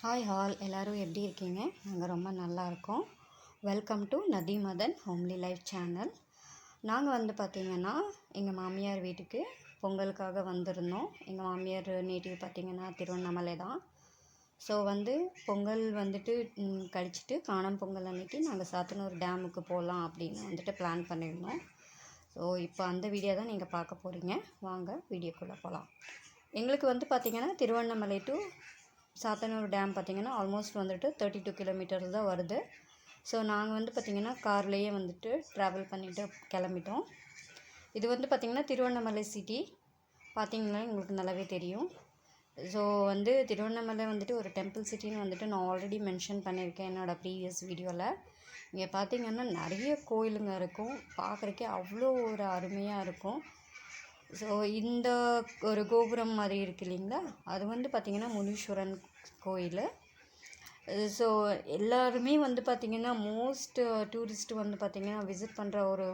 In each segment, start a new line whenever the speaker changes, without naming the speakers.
Hi hall எல்லோரும் எப்படி இருக்கீங்க? நாங்கள் ரொம்ப நல்லா இருக்கோம். வெல்கம் டு நதி மதன் ஹோம்லி லைஃப் சேனல். நாங்கள் பார்த்திங்கன்னா எங்கள் மாமியார் வீட்டுக்கு பொங்கலுக்காக வந்திருந்தோம். எங்கள் மாமியார் நேட்டிவ் பார்த்திங்கன்னா திருவண்ணாமலை தான். ஸோ பொங்கல் கழிச்சிட்டு காணும் பொங்கல் அன்றைக்கி நாங்கள் சாத்தனூர் டேமுக்கு போகலாம் அப்படின்னு பிளான் பண்ணியிருந்தோம். ஸோ இப்போ அந்த வீடியோ தான் நீங்கள் பார்க்க போகிறீங்க. வாங்க வீடியோக்குள்ளே போகலாம். எங்களுக்கு பார்த்திங்கன்னா திருவண்ணாமலை டு சாத்தனூர் டேம் பார்த்திங்கன்னா ஆல்மோஸ்ட் 32 கிலோமீட்டர்ஸ் தான் வருது. ஸோ நாங்கள் பார்த்திங்கன்னா கார்லேயே ட்ராவல் பண்ணிவிட்டு கிளம்பிட்டோம். இது பார்த்திங்கன்னா திருவண்ணாமலை சிட்டி பார்த்திங்கன்னா உங்களுக்கு நல்லாவே தெரியும். ஸோ திருவண்ணாமலை ஒரு டெம்பிள் சிட்டின்னு நான் ஆல்ரெடி மென்ஷன் பண்ணியிருக்கேன் என்னோடய ப்ரீவியஸ் வீடியோவில். இங்கே பார்த்திங்கன்னா நிறைய கோயிலுங்க இருக்கும், பார்க்குறக்கே அவ்வளோ ஒரு அருமையாக இருக்கும். ஸோ இந்த ஒரு கோபுரம் மாதிரி இருக்குது இல்லைங்களா, அது பார்த்திங்கன்னா முனீஸ்வரன் கோயில். ஸோ எல்லாருமே பார்த்திங்கன்னா மோஸ்ட் டூரிஸ்ட் பார்த்திங்கன்னா விசிட் பண்ணுற ஒரு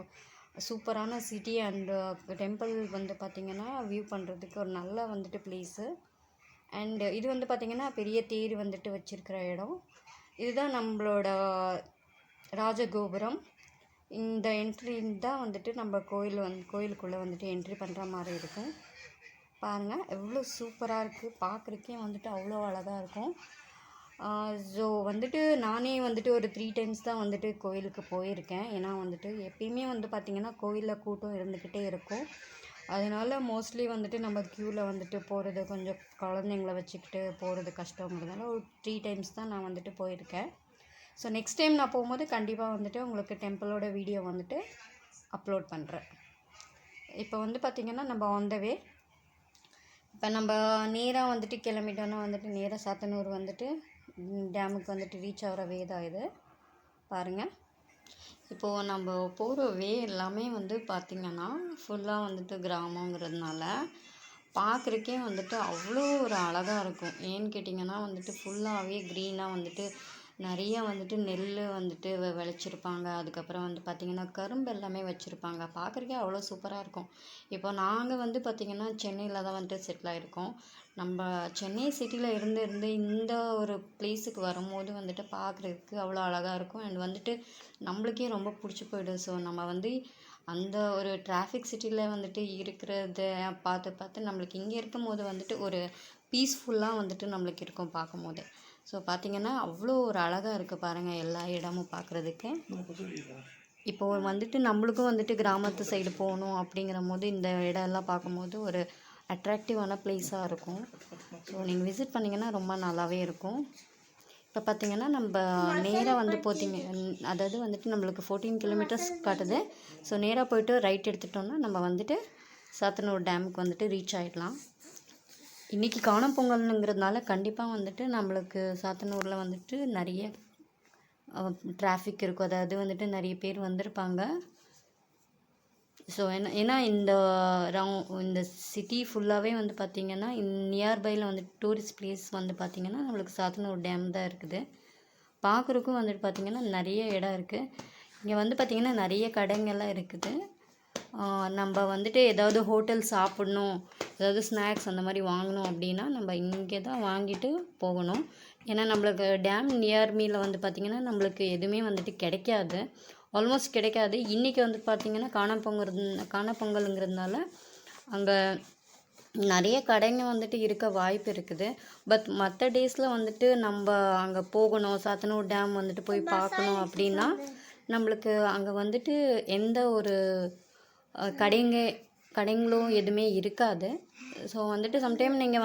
சூப்பரான சிட்டி அண்ட் டெம்பிள் பார்த்திங்கன்னா வியூ பண்ணுறதுக்கு ஒரு நல்ல ப்ளேஸு. அண்ட் இது பார்த்திங்கன்னா பெரிய தேர் வச்சுருக்கிற இடம். இதுதான் நம்மளோட ராஜகோபுரம். இந்த என்ட்ரி தான் நம்ம கோயிலுக்குள்ளே என்ட்ரி பண்ணுற மாதிரி இருக்கும். பாருங்கள் எவ்வளோ சூப்பராக இருக்குது, பார்க்குறக்கே அவ்வளோ அழகாக இருக்கும். ஸோ நானே ஒரு 3 டைம்ஸ் தான் கோயிலுக்கு போயிருக்கேன். ஏன்னா எப்பயுமே பார்த்திங்கன்னா கோயிலில் கூட்டம் இருந்துக்கிட்டே இருக்கும். அதனால மோஸ்ட்லி நம்ம க்யூவில் போகிறது கொஞ்சம் குழந்தைங்கள வச்சுக்கிட்டு போகிறது கஷ்டங்கிறதுனால ஒரு 3 டைம்ஸ் தான் நான் போயிருக்கேன். ஸோ நெக்ஸ்ட் டைம் நான் போகும்போது கண்டிப்பாக உங்களுக்கு டெம்பிளோட வீடியோ அப்லோட் பண்ணுறேன். இப்போ பார்த்திங்கன்னா நம்ம ஆன் த வே. இப்போ நம்ம நேராக கிளம்பிட்டோன்னா நேராக சாத்தனூர் டேமுக்கு ரீச் ஆகிற வே தான் இது. பாருங்கள், இப்போது நம்ம போகிற வே எல்லாமே பார்த்திங்கன்னா ஃபுல்லாக கிராமங்கிறதுனால பார்க்குறக்கே அவ்வளோ ஒரு அழகாக இருக்கும். ஏன்னு கேட்டிங்கன்னா ஃபுல்லாகவே க்ரீனாக நிறைய நெல் விளைச்சிருப்பாங்க. அதுக்கப்புறம் பார்த்திங்கன்னா கரும்பு எல்லாமே வச்சுருப்பாங்க. பார்க்குறக்கே அவ்வளோ சூப்பராக இருக்கும். இப்போ நாங்கள் பார்த்திங்கன்னா சென்னையில் தான் செட்டில் ஆகிருக்கோம். நம்ம சென்னை சிட்டியில் இருந்து இந்த ஒரு பிளேஸுக்கு வரும்போது பார்க்குறதுக்கு அவ்வளோ அழகாக இருக்கும். அண்ட் நம்மளுக்கே ரொம்ப பிடிச்சி போயிடும். ஸோ நம்ம அந்த ஒரு டிராஃபிக் சிட்டியில் இருக்கிறத பார்த்து நம்மளுக்கு இங்கே இருக்கும்போது ஒரு பீஸ்ஃபுல்லாக நம்மளுக்கு இருக்கும் பார்க்கும்போது. ஸோ பார்த்திங்கன்னா அவ்வளோ ஒரு அழகாக இருக்குது பாருங்கள் எல்லா இடமும் பார்க்குறதுக்கு. இப்போது நம்மளுக்கும் கிராமத்து சைடு போகணும் அப்படிங்கிற போது இந்த இடம்லாம் பார்க்கும்போது ஒரு அட்ராக்டிவான ப்ளேஸாக இருக்கும். ஸோ நீங்கள் விசிட் பண்ணிங்கன்னா ரொம்ப நல்லாவே இருக்கும். இப்போ பார்த்திங்கன்னா நம்ம நேராக போத்திங்க, அதாவது நம்மளுக்கு 14 கிலோமீட்டர்ஸ் காட்டுது. ஸோ நேராக போய்ட்டு ரைட் எடுத்துட்டோம்னா நம்ம சாத்தனூர் டேமுக்கு ரீச் ஆகிடலாம். இன்றைக்கி காணும் பொங்கல்ங்கிறதுனால கண்டிப்பாக நம்மளுக்கு சாத்தனூரில் நிறைய டிராஃபிக் இருக்கும். அதாவது நிறைய பேர் வந்திருப்பாங்க. ஸோ ஏன்னா இந்த சிட்டி ஃபுல்லாகவே பார்த்திங்கன்னா நியர்பையில் டூரிஸ்ட் பிளேஸ் பார்த்திங்கன்னா நம்மளுக்கு சாத்தனூர் டேம் தான் இருக்குது. பார்க்குறக்கும் பார்த்திங்கன்னா நிறைய இடம் இருக்குது. இங்கே பார்த்திங்கன்னா நிறைய கடைங்கள்லாம் இருக்குது. நம்ம ஏதாவது ஹோட்டல் சாப்பிட்ணும், ஏதாவது ஸ்நாக்ஸ் அந்த மாதிரி வாங்கணும் அப்படின்னா நம்ம இங்கே தான் வாங்கிட்டு போகணும். ஏன்னா நம்மளுக்கு டேம் நியர்மியில் பார்த்திங்கன்னா நம்மளுக்கு எதுவுமே கிடைக்காது, ஆல்மோஸ்ட் கிடைக்காது. இன்றைக்கி பார்த்திங்கன்னா காணப்பொங்கலுங்கிறதுனால அங்கே நிறைய கடைங்க இருக்க வாய்ப்பு இருக்குது. பட் மற்ற டேஸில் நம்ம அங்கே போகணும், சாத்தனூர் டேம் போய் பார்க்கணும் அப்படின்னா நம்மளுக்கு அங்கே எந்த ஒரு கடைங்களும் எதுவுமே இருக்காது. ஸோ சம்டைம் நீங்கள்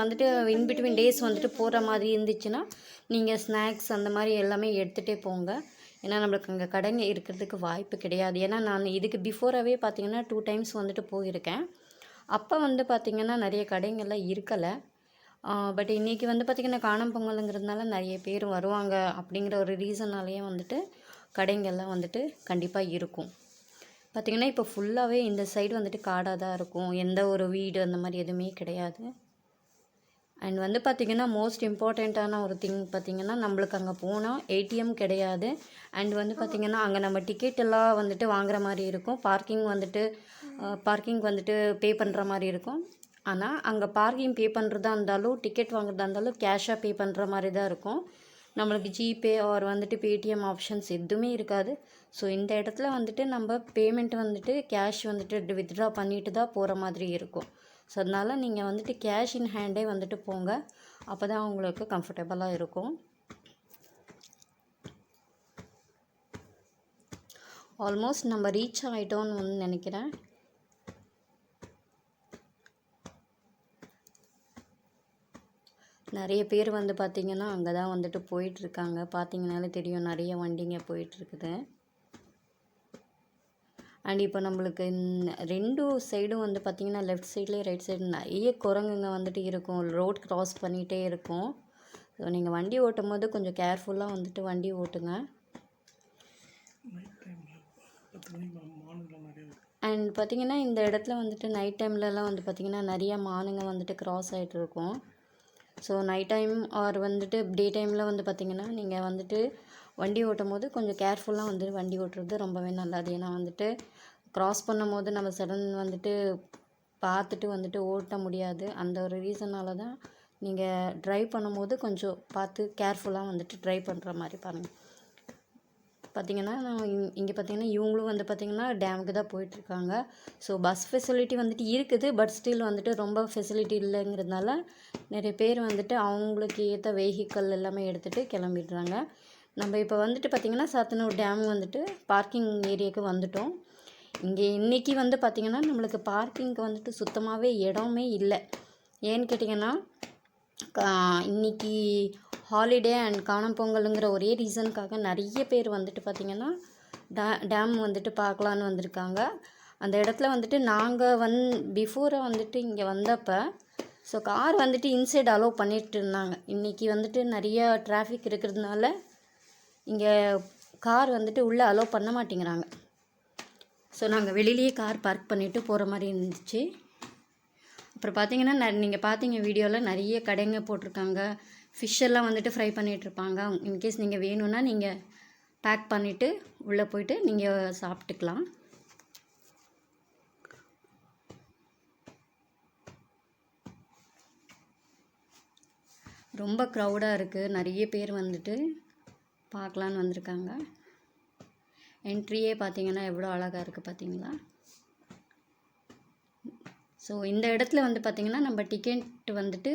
இன் பிட்வீன் டேஸ் போகிற மாதிரி இருந்துச்சுன்னா நீங்கள் ஸ்நாக்ஸ் அந்த மாதிரி எல்லாமே எடுத்துகிட்டே போங்க. ஏன்னா நம்மளுக்கு அங்கே கடைங்க இருக்கிறதுக்கு வாய்ப்பு கிடையாது. ஏன்னா நான் இதுக்கு பிஃபோராகவே பார்த்திங்கன்னா 2 டைம்ஸ் போயிருக்கேன். அப்போ பார்த்திங்கன்னா நிறைய கடைங்கள்லாம் இருக்கலை. பட் இன்றைக்கி பார்த்திங்கன்னா காணும் பொங்கலுங்கிறதுனால நிறைய பேர் வருவாங்க அப்படிங்கிற ஒரு ரீசனாலேயே கடைங்கள்லாம் கண்டிப்பாக இருக்கும். பார்த்திங்கன்னா இப்போ ஃபுல்லாகவே இந்த சைடு காடாக தான் இருக்கும். எந்த ஒரு வீடு அந்த மாதிரி எதுவுமே கிடையாது. அண்ட் பார்த்திங்கன்னா மோஸ்ட் இம்பார்ட்டண்ட்டான ஒரு திங் பார்த்திங்கன்னா நம்மளுக்கு அங்கே போனால் ஏடிஎம் கிடையாது. அண்ட் பார்த்திங்கன்னா அங்கே நம்ம டிக்கெட் எல்லாம் வாங்குற மாதிரி இருக்கும். பார்க்கிங் பே பண்ணுற மாதிரி இருக்கும். ஆனால் அங்கே பார்க்கிங் பே பண்ணுறதா இருந்தாலும் டிக்கெட் வாங்குறதா இருந்தாலும் கேஷாக பே பண்ணுற மாதிரி தான் இருக்கும். நம்மளுக்கு ஜிபே ஆர் வந்துட்டு பேடிஎம் ஆப்ஷன்ஸ் எதுவுமே இருக்காது. ஸோ இந்த இடத்துல வந்துட்டு நம்ம பேமெண்ட் வந்துட்டு கேஷ் வந்துட்டு வித்ட்ரா பண்ணிட்டு தான் போகிற மாதிரி இருக்கும். ஸோ அதனால் நீங்கள் வந்துட்டு கேஷ் இன் ஹேண்டே வந்துட்டு போங்க, அப்போ தான் உங்களுக்கு கம்ஃபர்டபுளாக இருக்கும். ஆல்மோஸ்ட் நம்ம ரீச் ஆகிட்டோன்னு வந்து நினைக்கிறேன். நிறைய பேர் வந்து பார்த்திங்கன்னா அங்கே தான் வந்துட்டு போயிட்டுருக்காங்க. பார்த்தீங்கனாலே தெரியும், நிறைய வண்டிங்க போயிட்டுருக்குது. அண்ட் இப்போ நம்மளுக்கு 2 சைடும் வந்து பார்த்திங்கன்னா லெஃப்ட் சைட்லேயே ரைட் சைடு நிறைய குரங்குங்க வந்துட்டு இருக்கும், ரோட் க்ராஸ் பண்ணிகிட்டே இருக்கும். ஸோ நீங்கள் வண்டி ஓட்டும் போது கொஞ்சம் கேர்ஃபுல்லாக வந்துட்டு வண்டி ஓட்டுங்க. அண்ட் பார்த்திங்கன்னா இந்த இடத்துல வந்துட்டு நைட் டைம்லலாம் வந்து பார்த்திங்கன்னா நிறைய மானுங்க வந்துட்டு க்ராஸ் ஆகிட்டு இருக்கும். ஸோ நைட் டைம் ஆர் வந்துட்டு டே டைமில் வந்து பார்த்திங்கன்னா நீங்கள் வந்துட்டு வண்டி ஓட்டும் போது கொஞ்சம் கேர்ஃபுல்லாக வந்துட்டு வண்டி ஓட்டுறது ரொம்பவே நல்லது. ஏன்னா வந்துட்டு க்ராஸ் பண்ணும் போது நம்ம சடன் வந்துட்டு பார்த்துட்டு வந்துட்டு ஓட்ட முடியாது. அந்த ஒரு ரீசனால் தான் நீங்கள் ட்ரைவ் பண்ணும்போது கொஞ்சம் பார்த்து கேர்ஃபுல்லாக வந்துட்டு ட்ரைவ் பண்ணுற மாதிரி பாருங்கள். பார்த்திங்கன்னா இங்கே பார்த்திங்கன்னா இவங்களும் வந்து பார்த்திங்கன்னா டேமுக்கு தான் போயிட்டுருக்காங்க. ஸோ பஸ் ஃபெசிலிட்டி வந்துட்டு இருக்குது, பட் ஸ்டில் வந்துட்டு ரொம்ப ஃபெசிலிட்டி இல்லைங்கிறதுனால நிறைய பேர் வந்துட்டு அவங்களுக்கு ஏற்ற வெஹிக்கல் எல்லாமே எடுத்துகிட்டு கிளம்பிடுறாங்க. நம்ம இப்போ வந்துட்டு பார்த்திங்கன்னா சாத்தனூர் டேம் வந்துட்டு பார்க்கிங் ஏரியாவுக்கு வந்துட்டோம். இங்கே இன்றைக்கி வந்து பார்த்திங்கன்னா நம்மளுக்கு பார்க்கிங்க்கு வந்துட்டு சுத்தமாகவே இடமே இல்லை. ஏன்னு கேட்டிங்கன்னா இன்றைக்கி ஹாலிடே அண்ட் காணும் பொங்கலுங்கிற ஒரே ரீசனுக்காக நிறைய பேர் வந்துட்டு பார்த்திங்கன்னா டேம் வந்துட்டு பார்க்கலான்னு வந்திருக்காங்க. அந்த இடத்துல வந்துட்டு நாங்கள் பிஃபோராக வந்துட்டு இங்கே வந்தப்போ ஸோ கார் வந்துட்டு இன்சைட் அலோவ் பண்ணிட்டு இருந்தாங்க. இன்றைக்கி வந்துட்டு நிறையா டிராஃபிக் இருக்கிறதுனால இங்கே கார் வந்துட்டு உள்ளே அலோவ் பண்ண மாட்டேங்கிறாங்க. ஸோ நாங்கள் வெளியிலேயே கார் பார்க் பண்ணிவிட்டு போகிற மாதிரி இருந்துச்சு. அப்புறம் பார்த்திங்கன்னா நீங்கள் பார்த்தீங்க வீடியோவில் நிறைய கடைங்க போட்டிருக்காங்க. ஃபிஷ்ஷெல்லாம் வந்துட்டு ஃப்ரை பண்ணிகிட்ருப்பாங்க. இன்கேஸ் நீங்கள் வேணும்னா நீங்கள் பேக் பண்ணிவிட்டு உள்ளே போயிட்டு நீங்கள் சாப்பிட்டுக்கலாம். ரொம்ப க்ரௌடாக இருக்குது, நிறைய பேர் வந்துட்டு பார்க்கலான்னு வந்திருக்காங்க. என்ட்ரியே பார்த்திங்கன்னா எவ்வளோ அழகாக இருக்குது பார்த்தீங்களா. ஸோ இந்த இடத்துல வந்து பார்த்திங்கன்னா நம்ம டிக்கெட் வந்துட்டு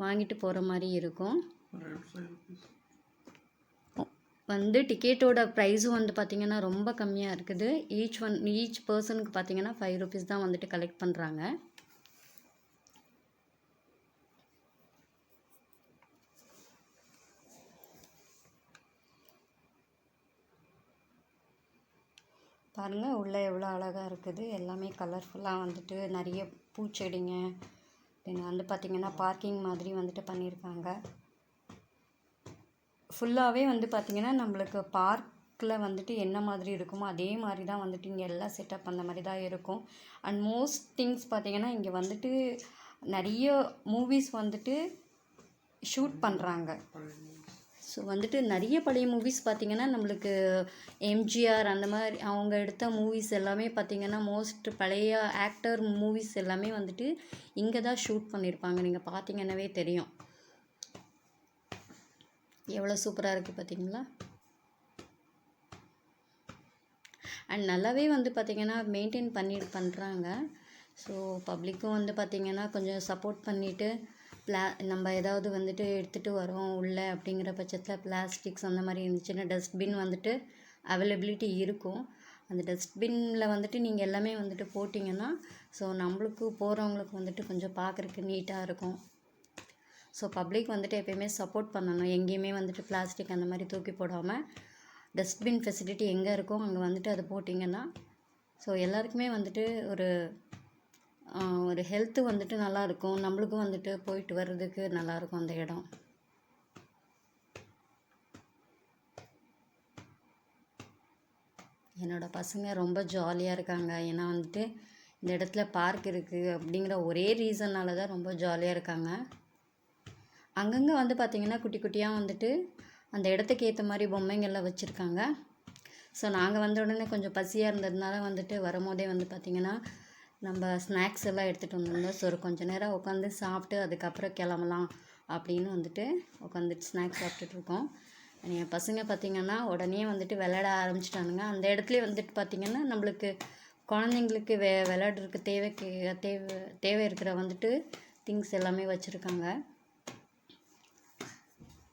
வாங்கிட்டு போகிற மாதிரி இருக்கும். வந்து டிக்கெட்டோட ப்ரைஸும் வந்து பார்த்திங்கன்னா ரொம்ப கம்மியாக இருக்குது. ஈச் பர்சனுக்கு பார்த்திங்கன்னா 5 rupees தான் வந்துட்டு கலெக்ட் பண்ணுறாங்க. பாருங்கள் உள்ளே எவ்வளோ அழகாக இருக்குது. எல்லாமே கலர்ஃபுல்லாக வந்துட்டு நிறைய பூச்செடிங்க, தென் வந்து பார்த்திங்கன்னா பார்க்கிங் மாதிரி வந்துட்டு பண்ணியிருக்காங்க. ஃபுல்லாகவே வந்து பார்த்திங்கன்னா நம்மளுக்கு பார்க்கில் வந்துட்டு என்ன மாதிரி இருக்குமோ அதே மாதிரி தான் வந்துட்டு இங்கே எல்லாம் செட்டப் அந்த மாதிரி தான் இருக்கும். அண்ட் மோஸ்ட் திங்ஸ் பார்த்திங்கன்னா இங்கே வந்துட்டு நிறைய மூவிஸ் வந்துட்டு ஷூட் பண்ணுறாங்க. ஸோ வந்துட்டு நிறைய பழைய மூவிஸ் பார்த்திங்கன்னா நம்மளுக்கு எம்ஜிஆர் அந்த மாதிரி அவங்க எடுத்த மூவிஸ் எல்லாமே பார்த்திங்கன்னா மோஸ்ட் பழைய ஆக்டர் மூவிஸ் எல்லாமே வந்துட்டு இங்கே தான் ஷூட் பண்ணியிருப்பாங்க. நீங்கள் பார்த்திங்கன்னாவே தெரியும் எவ்வளோ சூப்பராக இருக்குது பார்த்திங்களா. அண்ட் நல்லாவே வந்து பார்த்திங்கன்னா மெயின்டைன் பண்ணுறாங்க. ஸோ பப்ளிக்கும் வந்து பார்த்திங்கன்னா கொஞ்சம் சப்போர்ட் பண்ணிவிட்டு நம்ம ஏதாவது வந்துட்டு எடுத்துகிட்டு வரோம் உள்ளே அப்படிங்கிற பட்சத்தில் பிளாஸ்டிக்ஸ் அந்த மாதிரி இருந்துச்சுன்னா டஸ்ட்பின் வந்துட்டு அவைலபிலிட்டி இருக்கும். அந்த டஸ்ட்பின்னில் வந்துட்டு நீங்கள் எல்லாமே வந்துட்டு போட்டிங்கன்னா ஸோ நம்மளுக்கு போகிறவங்களுக்கு வந்துட்டு கொஞ்சம் பார்க்குறக்கு நீட்டாக இருக்கும். ஸோ பப்ளிக் வந்துட்டு எப்பயுமே சப்போர்ட் பண்ணணும். எங்கேயுமே வந்துட்டு பிளாஸ்டிக் அந்த மாதிரி தூக்கி போடாமல் டஸ்ட்பின் ஃபெசிலிட்டி எங்கே இருக்கோ அங்கே வந்துட்டு அதை போட்டிங்கன்னா ஸோ எல்லாருக்குமே வந்துட்டு ஒரு ஹெல்த்து வந்துட்டு நல்லாயிருக்கும். நம்மளுக்கும் வந்துட்டு போயிட்டு வர்றதுக்கு நல்லாயிருக்கும் அந்த இடம். என்னோடய பசங்க ரொம்ப ஜாலியாக இருக்காங்க. ஏன்னா வந்துட்டு இந்த இடத்துல பார்க் இருக்குது அப்படிங்கிற ஒரே ரீசனால் தான் ரொம்ப ஜாலியாக இருக்காங்க. அங்கங்கே வந்து பார்த்திங்கன்னா குட்டி குட்டியாக வந்துட்டு அந்த இடத்துக்கு ஏற்ற மாதிரி பொம்மைங்கள்லாம் வச்சுருக்காங்க. ஸோ நாங்கள் வந்த உடனே கொஞ்சம் பசியாக இருந்ததுனால வந்துட்டு வரும்போதே வந்து பார்த்திங்கன்னா நம்ம ஸ்நாக்ஸ் எல்லாம் எடுத்துகிட்டு வந்திருந்தோம். ஸோ கொஞ்சம் நேரம் உட்காந்து சாப்பிட்டு அதுக்கப்புறம் கிளம்பலாம் அப்படின்னு வந்துட்டு உட்காந்துட்டு ஸ்நாக்ஸ் சாப்பிட்டுட்ருக்கோம். என் பசங்க பார்த்திங்கன்னா உடனே வந்துட்டு விளையாட ஆரம்பிச்சிட்டானுங்க. அந்த இடத்துலேயே வந்துட்டு பார்த்திங்கன்னா நம்மளுக்கு குழந்தைங்களுக்கு விளையாடுறதுக்கு தேவை இருக்கிற வந்துட்டு திங்ஸ் எல்லாமே வச்சுருக்காங்க.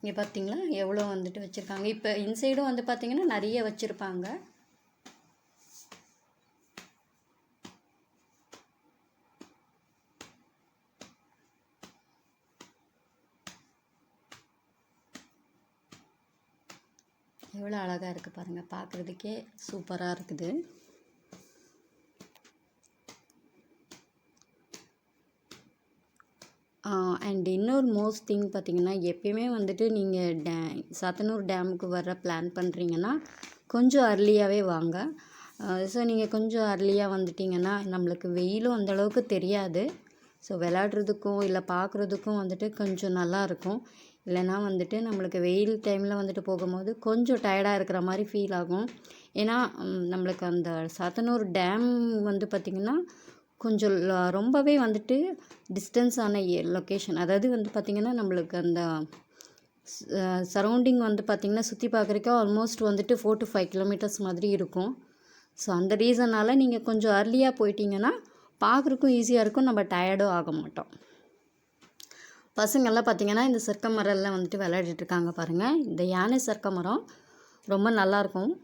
இங்கே பார்த்திங்களா எவ்வளோ வந்துட்டு வச்சுருக்காங்க. இப்போ இன்சைடும் வந்து பார்த்திங்கன்னா நிறைய வச்சுருப்பாங்க. எவ்வளோ அழகாக இருக்குது பாருங்கள், பார்க்குறதுக்கே சூப்பராக இருக்குது. அண்ட் இன்னொரு மோஸ்ட் திங் பார்த்திங்கன்னா, எப்பயுமே வந்துட்டு நீங்கள் சாத்தனூர் டேமுக்கு வர பிளான் பண்ணுறீங்கன்னா கொஞ்சம் அர்லியாகவே வாங்க. ஸோ நீங்கள் கொஞ்சம் அர்லியாக வந்துட்டிங்கன்னா நம்மளுக்கு வெயிலும் அந்தளவுக்கு தெரியாது. ஸோ விளையாடுறதுக்கும் இல்லை பார்க்குறதுக்கும் வந்துட்டு கொஞ்சம் நல்லாயிருக்கும். இல்லைனா வந்துட்டு நம்மளுக்கு வெயில் டைமில் வந்துட்டு போகும்போது கொஞ்சம் டயர்டாக இருக்கிற மாதிரி ஃபீல் ஆகும். ஏன்னா நம்மளுக்கு அந்த சாத்தனூர் டேம் வந்து பார்த்திங்கன்னா கொஞ்சம் ரொம்பவே வந்துட்டு டிஸ்டன்ஸான லொக்கேஷன். அதாவது வந்து பார்த்திங்கன்னா நம்மளுக்கு அந்த சரௌண்டிங் வந்து பார்த்திங்கன்னா சுற்றி பார்க்குறதுக்கு ஆல்மோஸ்ட் வந்துட்டு 4 to 5 கிலோமீட்டர்ஸ் மாதிரி இருக்கும். ஸோ அந்த ரீசனால் நீங்கள் கொஞ்சம் அர்லியாக போயிட்டீங்கன்னா பார்க்குறக்கும் ஈஸியாக இருக்கும், நம்ம டயர்டும் ஆக மாட்டோம். பசங்கள்லாம் பார்த்திங்கன்னா இந்த சர்க்க மரம்லாம் வந்துட்டு விளையாடிட்டுருக்காங்க பாருங்கள். இந்த யானை சர்க்க மரம் ரொம்ப நல்லாயிருக்கும்.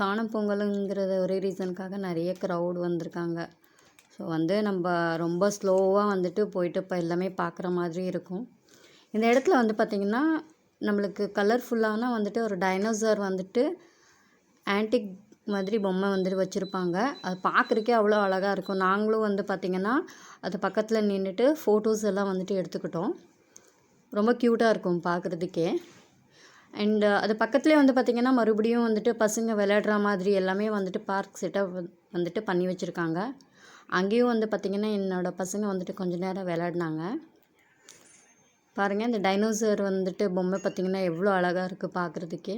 காணும் பொங்கலுங்கிறத ஒரே ரீசனுக்காக நிறைய க்ரௌடு வந்திருக்காங்க. ஸோ வந்து நம்ம ரொம்ப ஸ்லோவாக வந்துட்டு போயிட்டு இப்போ எல்லாமே பார்க்குற மாதிரி இருக்கும். இந்த இடத்துல வந்து பார்த்திங்கன்னா நம்மளுக்கு கலர்ஃபுல்லான வந்துட்டு ஒரு டைனோசர் வந்துட்டு ஆன்டிக் மாதிரி பொம்மை வந்துட்டு வச்சுருப்பாங்க. அது பார்க்குறக்கே அவ்வளோ அழகாக இருக்கும். நாங்களும் வந்து பார்த்திங்கன்னா அது பக்கத்தில் நின்றுட்டு ஃபோட்டோஸ் எல்லாம் வந்துட்டு எடுத்துக்கிட்டோம். ரொம்ப க்யூட்டாக இருக்கும் பார்க்குறதுக்கே. அண்டு அது பக்கத்துலேயே வந்து பார்த்திங்கன்னா மறுபடியும் வந்துட்டு பசங்க விளையாடுற மாதிரி எல்லாமே வந்துட்டு பார்க் செட்டப் வந்துட்டு பண்ணி வச்சுருக்காங்க. அங்கேயும் வந்து பார்த்திங்கன்னா என்னோடய பசங்க வந்துட்டு கொஞ்சம் நேரம் விளையாடினாங்க. பாருங்கள், இந்த டைனோசர் வந்துட்டு பொம்மை பார்த்திங்கன்னா எவ்வளோ அழகாக இருக்குது பார்க்குறதுக்கே.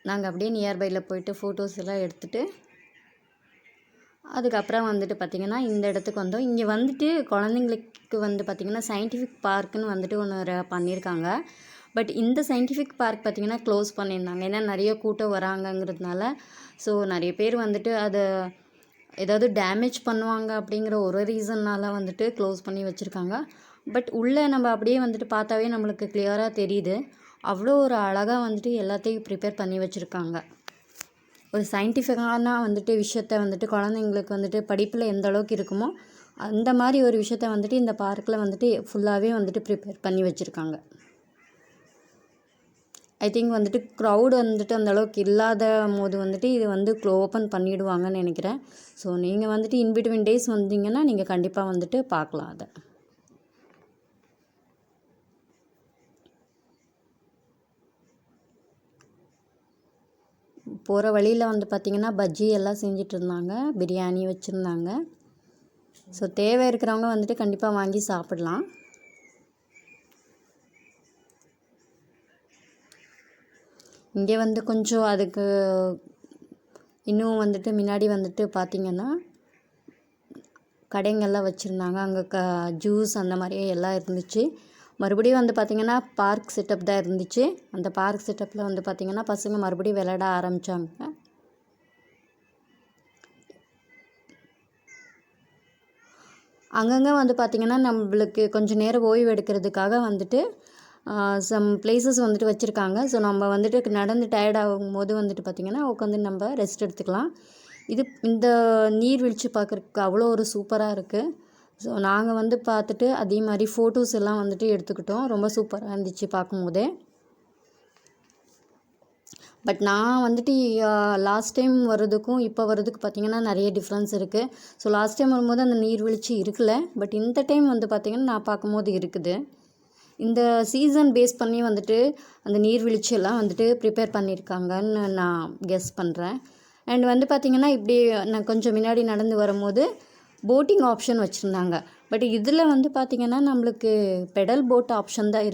நாங்கள் அப்படியே நியர்பையில் போயிட்டு ஃபோட்டோஸ் எல்லாம் எடுத்துகிட்டு அதுக்கப்புறம் வந்துட்டு பார்த்திங்கன்னா இந்த இடத்துக்கு வந்தோம். இங்கே வந்துட்டு குழந்தைங்களுக்கு வந்து பார்த்திங்கன்னா சயின்டிஃபிக் பார்க்குன்னு வந்துட்டு ஒன்று பண்ணியிருக்காங்க. பட் இந்த சயின்டிஃபிக் பார்க் பார்த்திங்கன்னா க்ளோஸ் பண்ணியிருந்தாங்க. ஏன்னா நிறைய கூட்டம் வராங்கங்கிறதுனால. ஸோ நிறைய பேர் வந்துட்டு அதை ஏதாவது டேமேஜ் பண்ணுவாங்க அப்படிங்கிற ஒரு ரீசன்னால் வந்துட்டு க்ளோஸ் பண்ணி வச்சுருக்காங்க. பட் உள்ளே நம்ம அப்படியே வந்துட்டு பார்த்தாவே நம்மளுக்கு கிளியராக தெரியுது. அவ்வளோ ஒரு அழகாக வந்துட்டு எல்லாத்தையும் ப்ரிப்பேர் பண்ணி வச்சுருக்காங்க. ஒரு சயின்டிஃபிக்கான வந்துட்டு விஷயத்த வந்துட்டு குழந்தைங்களுக்கு வந்துட்டு படிப்பில் எந்த அளவுக்கு இருக்குமோ அந்த மாதிரி ஒரு விஷயத்த வந்துட்டு இந்த பார்க்கில் வந்துட்டு ஃபுல்லாகவே வந்துட்டு ப்ரிப்பேர் பண்ணி வச்சுருக்காங்க. ஐ திங்க் வந்துட்டு க்ரௌடு வந்துட்டு அந்தளவுக்கு இல்லாத போது வந்துட்டு இது வந்து ஓப்பன் பண்ணிவிடுவாங்கன்னு நினைக்கிறேன். ஸோ நீங்கள் வந்துட்டு இன்பிட்வீன் டேஸ் வந்தீங்கன்னா நீங்கள் கண்டிப்பாக வந்துட்டு பார்க்கலாம் அதை. போகிற வழியில் வந்து பார்த்திங்கன்னா பஜ்ஜி எல்லாம் செஞ்சிட்டு இருந்தாங்க, பிரியாணி வச்சுருந்தாங்க. ஸோ தேவை இருக்கிறவங்க வந்துட்டு கண்டிப்பாக வாங்கி சாப்பிடலாம். இங்கே வந்து கொஞ்சம் அதுக்கு இன்னும் வந்துட்டு முன்னாடி வந்துட்டு பார்த்திங்கன்னா கடைங்கள்லாம் வச்சுருந்தாங்க. அங்கே ஜூஸ் அந்த மாதிரி எல்லாம் இருந்துச்சு. மறுபடியும் வந்து பார்த்திங்கன்னா பார்க் செட்டப் தான் இருந்துச்சு. அந்த பார்க் செட்டப்பில் வந்து பார்த்திங்கன்னா பசங்க மறுபடியும் விளையாட ஆரம்பித்தாங்க. அங்கங்கே வந்து பார்த்திங்கன்னா நம்மளுக்கு கொஞ்சம் நேரம் ஓய்வு எடுக்கிறதுக்காக வந்துட்டு சம் பிளேசஸ் வந்துட்டு வச்சுருக்காங்க. ஸோ நம்ம வந்துட்டு நடந்து டயர்ட் ஆகும்போது வந்துட்டு பார்த்திங்கன்னா உட்காந்து நம்ம ரெஸ்ட் எடுத்துக்கலாம். இந்த நீர்வீழ்ச்சி பார்க்குறதுக்கு அவ்வளோ ஒரு சூப்பராக இருக்குது. ஸோ நாங்கள் வந்து பார்த்துட்டு அதே மாதிரி ஃபோட்டோஸ் எல்லாம் வந்துட்டு எடுத்துக்கிட்டோம். ரொம்ப சூப்பராக இருந்துச்சு பார்க்கும்போதே. பட் நான் வந்துட்டு லாஸ்ட் டைம் வர்றதுக்கும் இப்போ வர்றதுக்கு பார்த்திங்கன்னா நிறைய டிஃப்ரென்ஸ் இருக்குது. ஸோ லாஸ்ட் டைம் வரும்போது அந்த நீர்வீழ்ச்சி இருக்கல. பட் இந்த டைம் வந்து பார்த்திங்கன்னா நான் பார்க்கும்போது இருக்குது. இந்த சீசன் பேஸ் பண்ணி வந்துட்டு அந்த நீர்வீழ்ச்சியெல்லாம் வந்துட்டு ப்ரிப்பேர் பண்ணியிருக்காங்கன்னு நான் கெஸ் பண்ணுறேன். அண்ட் வந்து பார்த்திங்கன்னா இப்படி நான் கொஞ்சம் முன்னாடி நடந்து வரும்போது போட்டிங் ஆப்ஷன் வச்சுருந்தாங்க. பட் இதில் வந்து பார்த்திங்கன்னா நம்மளுக்கு பெடல் போட் ஆப்ஷன் தான்